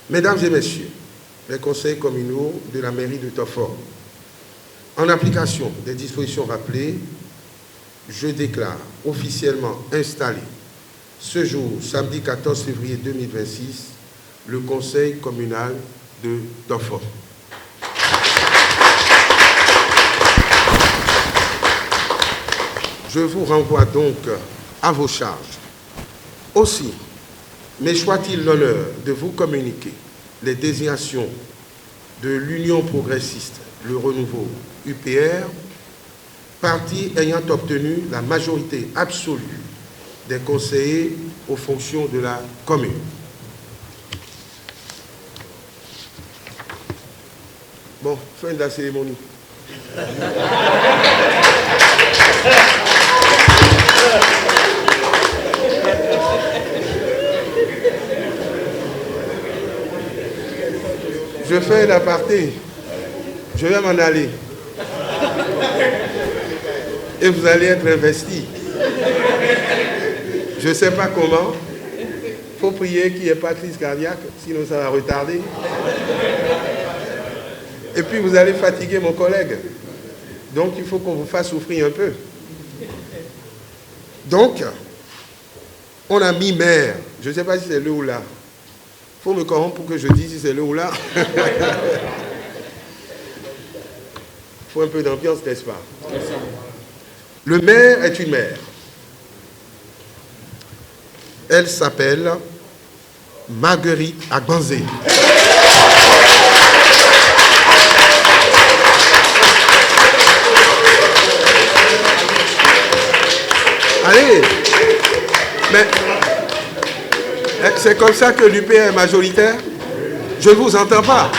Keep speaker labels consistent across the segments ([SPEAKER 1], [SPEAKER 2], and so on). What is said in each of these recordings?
[SPEAKER 1] Mesdames et messieurs, les conseils communaux de la mairie de Tofor, en application des dispositions rappelées, je déclare officiellement installé ce jour, samedi 14 février 2026, le conseil communal de Tofor. Je vous renvoie donc à vos charges. Aussi, m'échoit-il l'honneur de vous communiquer les désignations de l'Union progressiste, le renouveau UPR, parti ayant obtenu la majorité absolue des conseillers aux fonctions de la commune. Bon, fin de la cérémonie. Je fais l'aparté. Je vais m'en aller. Et vous allez être investis. Je ne sais pas comment. Il faut prier qu'il n'y ait pas de crise cardiaque, sinon ça va retarder. Et puis vous allez fatiguer mon collègue. Donc il faut qu'on vous fasse souffrir un peu. Donc, on a mis maire. Je ne sais pas si c'est le ou là. Il faut me corrompre pour que je dise si c'est le ou là. Il faut un peu d'ambiance, n'est-ce pas? Le maire est une mère. Elle s'appelle Marguerite Agbanzé. Allez, mais c'est comme ça que l'UPR est majoritaire? Je ne vous entends pas.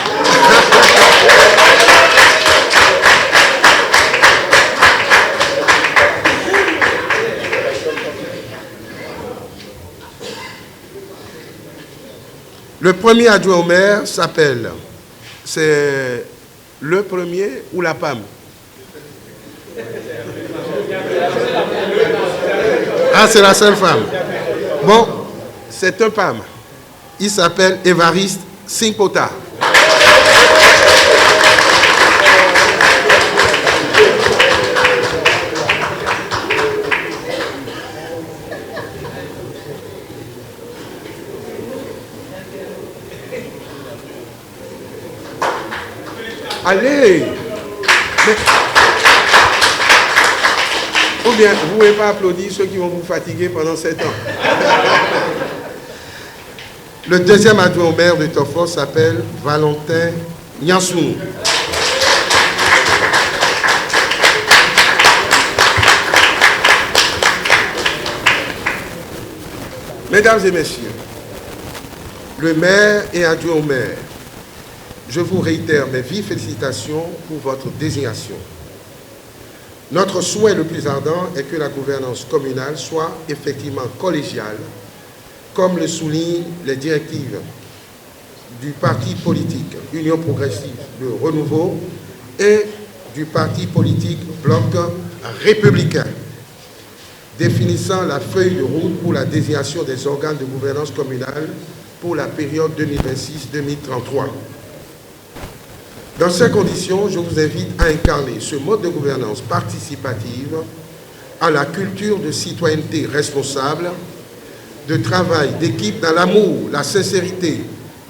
[SPEAKER 1] Le premier adjoint au maire s'appelle, c'est le premier ou la PAM? Ah, c'est la seule femme. Bon, c'est un PAM. Il s'appelle Évariste Singpota. Allez! Mais... Ou bien, vous ne pouvez pas applaudir ceux qui vont vous fatiguer pendant 7 ans. Le deuxième adjoint au maire de Tofor s'appelle Valentin Nyansou. Mesdames et messieurs, le maire et adjoint au maire, je vous réitère mes vives félicitations pour votre désignation. Notre souhait le plus ardent est que la gouvernance communale soit effectivement collégiale, comme le soulignent les directives du parti politique Union progressive de renouveau et du parti politique Bloc républicain, définissant la feuille de route pour la désignation des organes de gouvernance communale pour la période 2026-2033. Dans ces conditions, je vous invite à incarner ce mode de gouvernance participative à la culture de citoyenneté responsable, de travail d'équipe dans l'amour, la sincérité,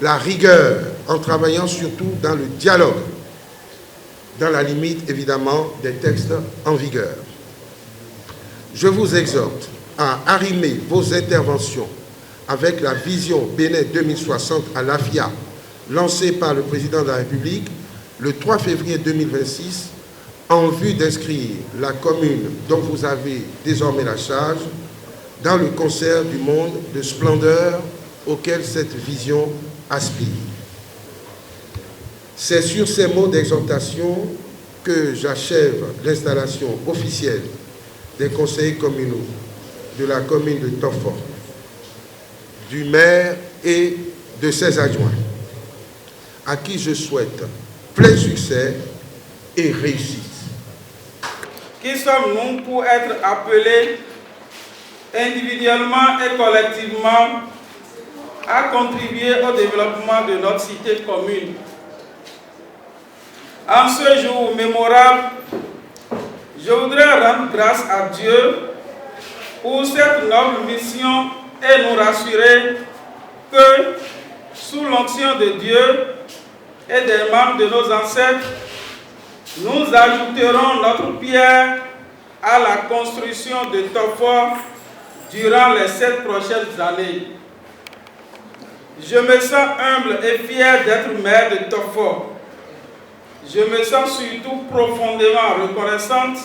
[SPEAKER 1] la rigueur, en travaillant surtout dans le dialogue, dans la limite évidemment des textes en vigueur. Je vous exhorte à arrimer vos interventions avec la vision Bénin 2060 à l'AFIA, lancée par le président de la République le 3 février 2026, en vue d'inscrire la commune dont vous avez désormais la charge dans le concert du monde de splendeur auquel cette vision aspire. C'est sur ces mots d'exhortation que j'achève l'installation officielle des conseillers communaux de la commune de Tofor, du maire et de ses adjoints, à qui je souhaite plein succès et réussite.
[SPEAKER 2] Qui sommes-nous pour être appelés individuellement et collectivement à contribuer au développement de notre cité commune. En ce jour mémorable, je voudrais rendre grâce à Dieu pour cette noble mission et nous rassurer que, sous l'onction de Dieu et des membres de nos ancêtres, nous ajouterons notre pierre à la construction de Tofor durant les 7 prochaines années. Je me sens humble et fier d'être maire de Tofor. Je me sens surtout profondément reconnaissante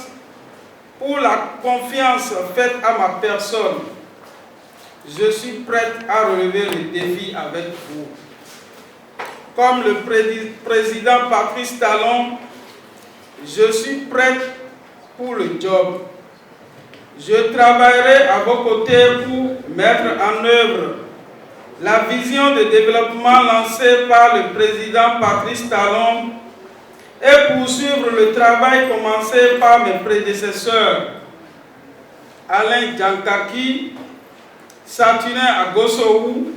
[SPEAKER 2] pour la confiance faite à ma personne. Je suis prête à relever les défis avec vous. Comme le président Patrice Talon, je suis prête pour le job. Je travaillerai à vos côtés pour mettre en œuvre la vision de développement lancée par le président Patrice Talon et poursuivre le travail commencé par mes prédécesseurs, Alain Djankaki, Saturnin Agosowou,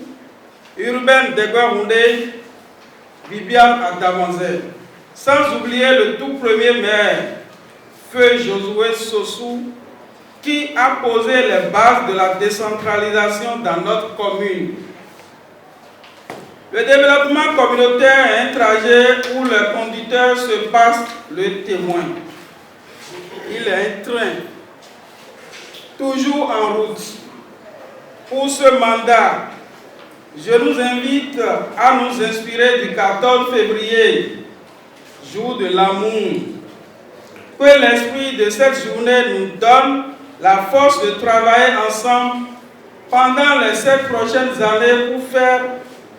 [SPEAKER 2] Urbain Degwahoundé, Viviane Adamanzé, sans oublier le tout premier maire, Feu Josué Sossou, qui a posé les bases de la décentralisation dans notre commune. Le développement communautaire est un trajet où le conducteur se passe le témoin. Il est un train, toujours en route. Pour ce mandat, je nous invite à nous inspirer du 14 février, jour de l'amour. Que l'esprit de cette journée nous donne la force de travailler ensemble pendant les 7 prochaines années pour faire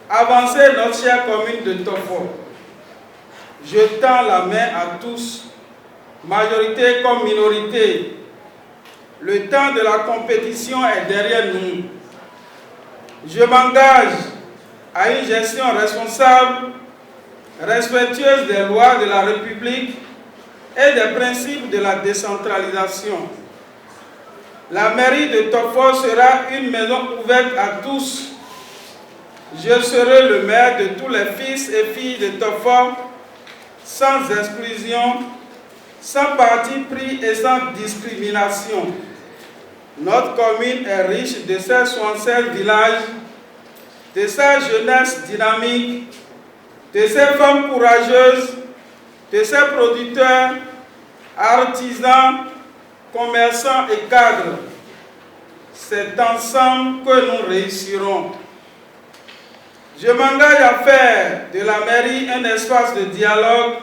[SPEAKER 2] avancer notre chère commune de Tofor. Je tends la main à tous, majorité comme minorité. Le temps de la compétition est derrière nous. Je m'engage à une gestion responsable, respectueuse des lois de la République et des principes de la décentralisation. La mairie de Tofor sera une maison ouverte à tous. Je serai le maire de tous les fils et filles de Tofor, sans exclusion, sans parti pris et sans discrimination. Notre commune est riche de ses 76 villages, de sa jeunesse dynamique, de ses femmes courageuses, de ses producteurs, artisans, commerçants et cadres. C'est ensemble que nous réussirons. Je m'engage à faire de la mairie un espace de dialogue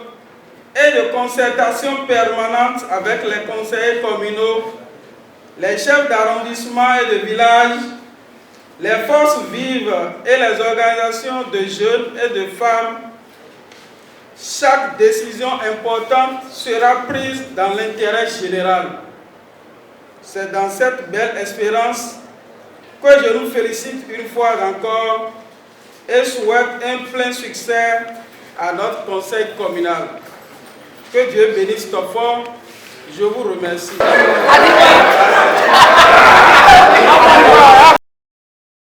[SPEAKER 2] et de concertation permanente avec les conseillers communaux, les chefs d'arrondissement et de village, les forces vives et les organisations de jeunes et de femmes. Chaque décision importante sera prise dans l'intérêt général. C'est dans cette belle espérance que je nous félicite une fois encore et souhaite un plein succès à notre conseil communal. Que Dieu bénisse Tofor. Je vous remercie.